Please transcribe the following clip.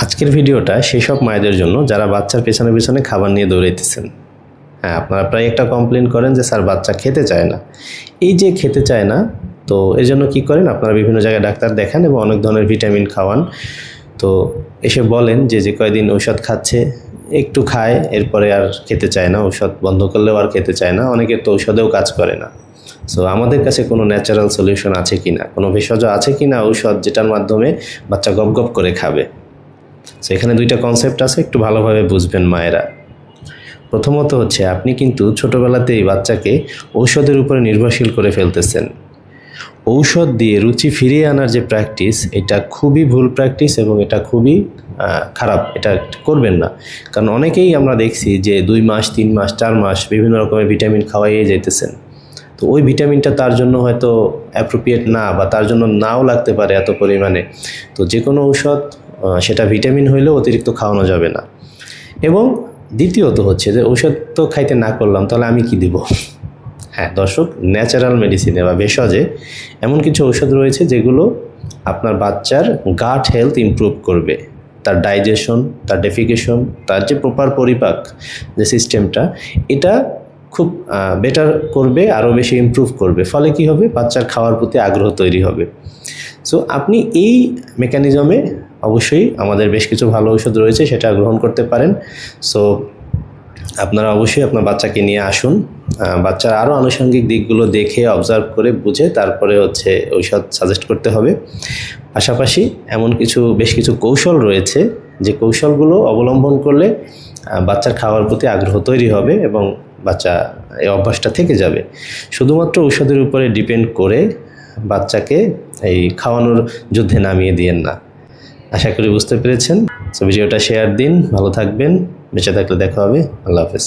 আজকের ভিডিওটা সেসব মায়েদের জন্য যারা বাচ্চার পেছনে পেছনে খাবার নিয়ে দৌড়াইতেছেন। হ্যাঁ, আপনারা প্রায় একটা কমপ্লেন করেন যে স্যার বাচ্চা খেতে চায় না। এই যে খেতে চায় না, তো এই জন্য কী করেন, আপনারা বিভিন্ন জায়গায় ডাক্তার দেখান এবং অনেক ধরনের ভিটামিন খাওয়ান। তো এসে বলেন যে কয়দিন ঔষধ খাচ্ছে, একটু খায়, এরপরে আর খেতে চায় না, ঔষধ বন্ধ করলেও আর খেতে চায় না। অনেকের তো ঔষধেও কাজ করে না। সো আমাদের কাছে কোনো ন্যাচারাল সলিউশন আছে কি না, কোনো ভেষজ আছে কি না ঔষধ যেটার মাধ্যমে বাচ্চা গপ গপ করে খাবে। সো এখানে দুইটা কনসেপ্ট আছে, একটু ভালোভাবে বুঝবেন মায়েরা। প্রথমত হচ্ছে, আপনি কিন্তু ছোটোবেলাতেই বাচ্চাকে ঔষধের উপরে নির্ভরশীল করে ফেলতেছেন। ঔষধ দিয়ে রুচি ফিরিয়ে আনার যে প্র্যাকটিস, এটা খুবই ভুল প্র্যাকটিস এবং এটা খুবই খারাপ। এটা করবেন না। কারণ অনেকেই আমরা দেখছি যে 2 মাস 3 মাস 4 মাস বিভিন্ন রকমের ভিটামিন খাওয়াইয়ে যেতেছেন। তো ওই ভিটামিনটা তার জন্য হয়তো অ্যাপ্রোপ্রিয়েট না, বা তার জন্য নাও লাগতে পারে এত পরিমাণে। তো যে কোনো ঔষধ, সেটা ভিটামিন হইলেও অতিরিক্ত খাওয়ানো যাবে না। এবং দ্বিতীয়ত হচ্ছে যে ঔষধ তো খাইতে না করলাম, তাহলে আমি কি দিব? হ্যাঁ দর্শক, ন্যাচারাল মেডিসিনে বা ভেষজে এমন কিছু ঔষধ রয়েছে যেগুলো আপনার বাচ্চার গাট হেলথ ইমপ্রুভ করবে, তার ডাইজেশন, তার ডেফিকেশন, তার যে প্রপার পরিপাক যে সিস্টেমটা, এটা খুব বেটার করবে, আরও বেশি ইমপ্রুভ করবে। ফলে কি হবে, বাচ্চার খাওয়ার প্রতি আগ্রহ তৈরি হবে। সো আপনি এই মেকানিজমে অবশ্যই আমাদের বেশ কিছু ভালো ঔষধ রয়েছে, সেটা গ্রহণ করতে পারেন। সো আপনারা অবশ্যই আপনার বাচ্চাকে নিয়ে আসুন, বাচ্চার আরও আনুষঙ্গিক দিকগুলো দেখে অবজার্ভ করে বুঝে তারপরে হচ্ছে ঔষধ সাজেস্ট করতে হবে। পাশাপাশি বেশ কিছু কৌশল রয়েছে, যে কৌশলগুলো অবলম্বন করলে বাচ্চার খাওয়ার প্রতি আগ্রহ তৈরি হবে এবং বাচ্চা এই অভ্যাসটা থেকে যাবে। শুধুমাত্র ঔষধের উপরে ডিপেন্ড করে বাচ্চাকে এই খাওয়ানোর যুদ্ধে নামিয়ে দিয়েন না। আশা করি বুঝতে পেরেছেন। সো ভিডিওটা শেয়ার দিন, ভালো থাকবেন, বেঁচে থাকলে দেখা হবে। আল্লাহ হাফেজ।